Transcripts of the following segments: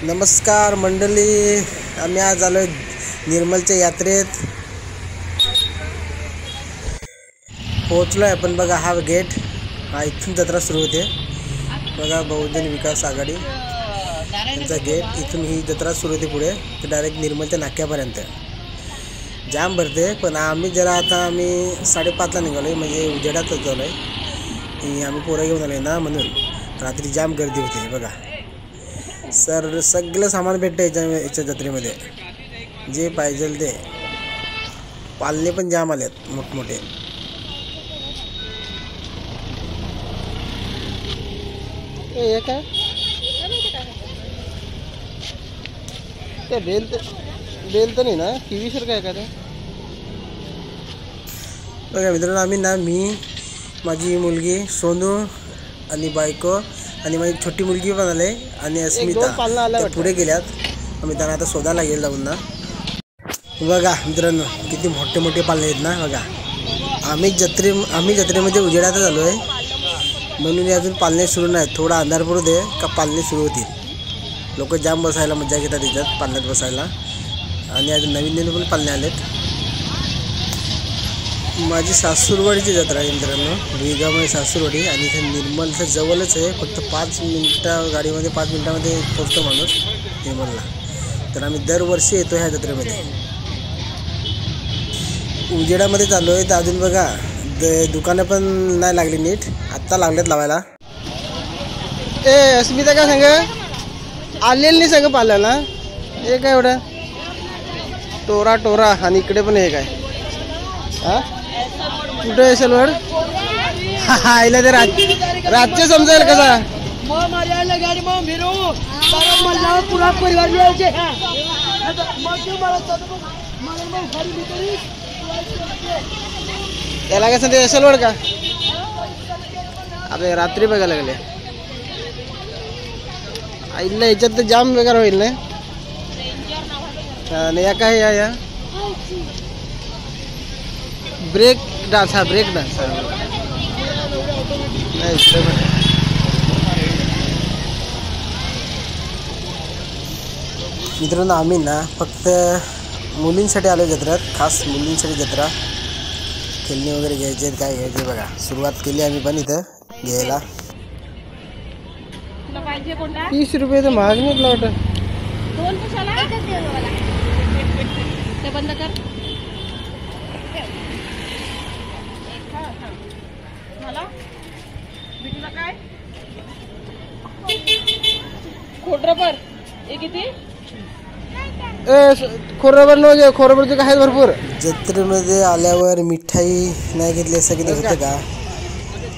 नमस्कार मंडळी, आम्ही आज आलोय निर्मलच्या यात्रेत. पोहोचलोय आपण. बघा हा गेट, हा इथून जत्रा सुरू होते. बघा बहुजन विकास आघाडी यांचा गेट, इथून ही जत्रा सुरू होते पुढे तर डायरेक्ट निर्मलच्या नाक्यापर्यंत. जाम भरते, पण आम्ही आम्ही 5:30ला निघालोय, म्हणजे उजेडातच झालोय. आम्ही पोरं घेऊन आलोय ना, म्हणून रात्री जाम गर्दी होते. बघा सगळं सामान भेटतं याच्या जत्रेमध्ये, जे पाहिजे ते. पालने पण जाम आलेत मोठमोठे. हे काय ते बेल तर नाही ना, TV सारखं आहे का ते? बघा मित्रांनो, आम्ही ना, मी, माझी मुलगी सोनू आणि बायको आणि माझी छोटी मुलगी पण आले आणि अस्मिता पुढे गेल्यात. आम्ही त्यांना आता शोधायला गेलो जाऊन ना. बघा मित्रांनो, किती मोठे मोठे पालने आहेत ना. बघा आम्ही जत्रेमध्ये उजेडातच आलो आहे, म्हणून अजून पालने सुरू नाही. थोडा अंधार पडू दे का पालने सुरू होतील. लोक जाम बसायला मजा घेतात त्याच्यात, पालण्यात बसायला. आणि अजून नवीन पण पालने आलेत. माझी सासूरवाडीची जत्रा आहे मित्रांनो, भुईगावमध्ये सासूरवाडी. आणि इथे निर्मलच्या जवळच आहे, फक्त 5 मिनटं गाडीमध्ये, 5 मिनटामध्ये पोचतो माणूस निर्मलला. तर आम्ही दरवर्षी येतो ह्या जत्रेमध्ये. उजेडामध्ये चाललो आहे. तर अजून बघा दुकानं पण नाही लागली नीट, आत्ता लागलेत लावायला. अस्मिता काय सांग आलेली नाही सांग पाल्याला. हे काय एवढं टोरा आणि इकडे पण हे काय, हा कुठं आहे सलवड? आईला ते रातचे समजेल कसा. त्याला कसं ते सलवड का? अरे रात्री बघायला लागले. आईला याच्यात तर जाम बेकार होईल ना. आणि या काय या ब्रेक डान्स, हा ब्रेक डान्स मित्रांनो. आम्ही ना फक्त मुलींसाठी आलो जत्रेत, खास मुलींसाठी जत्रा. खेळणी वगैरे घ्यायचे, काय घ्यायचे बघा. सुरुवात केली आम्ही पण इथं घ्यायला. 30 रुपये तर महाग निघला वाटतं. बंद कर. खोडरबर खोडरबर न खोडरबरचे काय भरपूर. जत्रेमध्ये आल्यावर मिठाई नाही घेतली असं किती होतं का?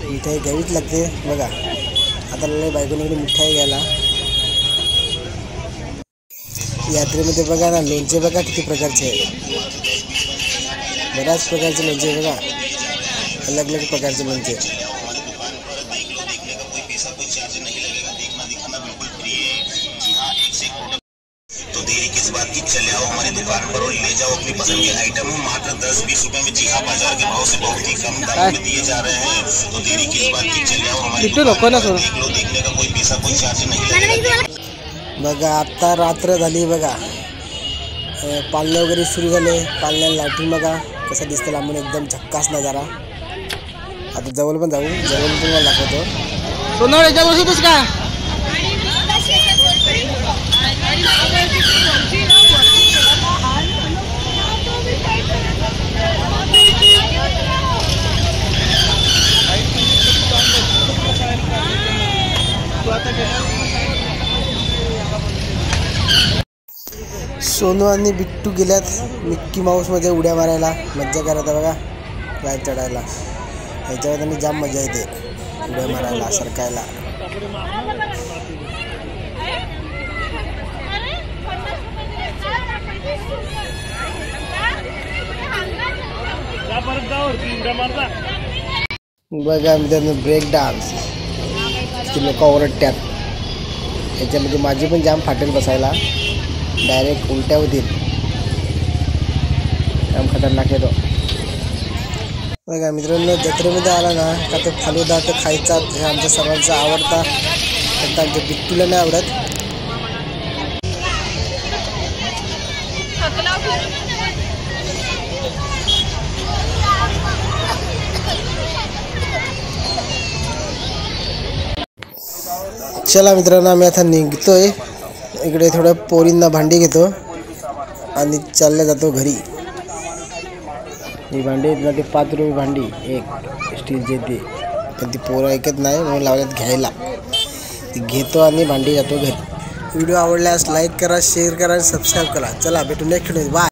मिठाई घ्यावीच लागते. बघा आता बायकोनीकडे मिठाई घ्यायला. यात्रेमध्ये बघा ना, लोणचे बघा किती प्रकारचे आहेत. बऱ्याच प्रकारचे लोणचे बघा, अलग अलग प्रकारचे लोणचे. तो देरी किस बात की, चले आओ हमारी दुकान पर और ले जाओ अपनी पसंद के आइटम. मात्र 10-20 रुपए में, जी हाँ, बाजार के भाव से बहुत ही कम दाम में दिए जा रहे हैं. तो देरी किस बात की, चले आओ हमारी दुकान पर. देख लो, देखने का कोई पैसा कोई चार्ज नहीं लगेगा. बघा आता रात्र झाली. बघा पालने वगैरे सुरू झाले. पालण्याला लाईटिंग बघा कसं दिसतं लांबून, एकदम झक्कास नजारा. आता जवळ पण जाऊ, जवळ तुम्हाला दाखवतो. का सोनू आणि बिट्टू गेल्यात मिक्की माऊसमध्ये उड्या मारायला, मज्जा करायला. बघा फ्लाईट चढायला, ह्याच्यावर त्यांनी जाम मजा येते उड्या मारायला, सरकायला. बघा मित्रांनो, ब्रेक डान्स ती लोक ओरडत्यात. याच्यामध्ये माझी पण जाम फाटेल बसायला, डायरेक्ट उलट्या होतील. जाम खतरनाक येतो. बघा मित्रांनो, जत्रेमध्ये आला ना का तो फालुदा तर खायचा, आमच्या सर्वांचा आवडता. फक्त आमच्या बिट्टूला नाही आवडत. चला मित्रांनो, आम्ही आता निघतोय. इकडे थोडं पोरींना भांडी घेतो आणि चालल्या जातो घरी. ही भांडी आहेत ना, ते 5 रुपये भांडी एक स्टीलचे ते, पण ती पोरं ऐकत नाही म्हणून लावल्यात घ्यायला. ती घेतो आणि भांडी जातो घरी. व्हिडिओ आवडल्यास लाईक करा, शेअर करा आणि सबस्क्राईब करा. चला भेटू नेक्स्ट व्हिडिओ. बाय.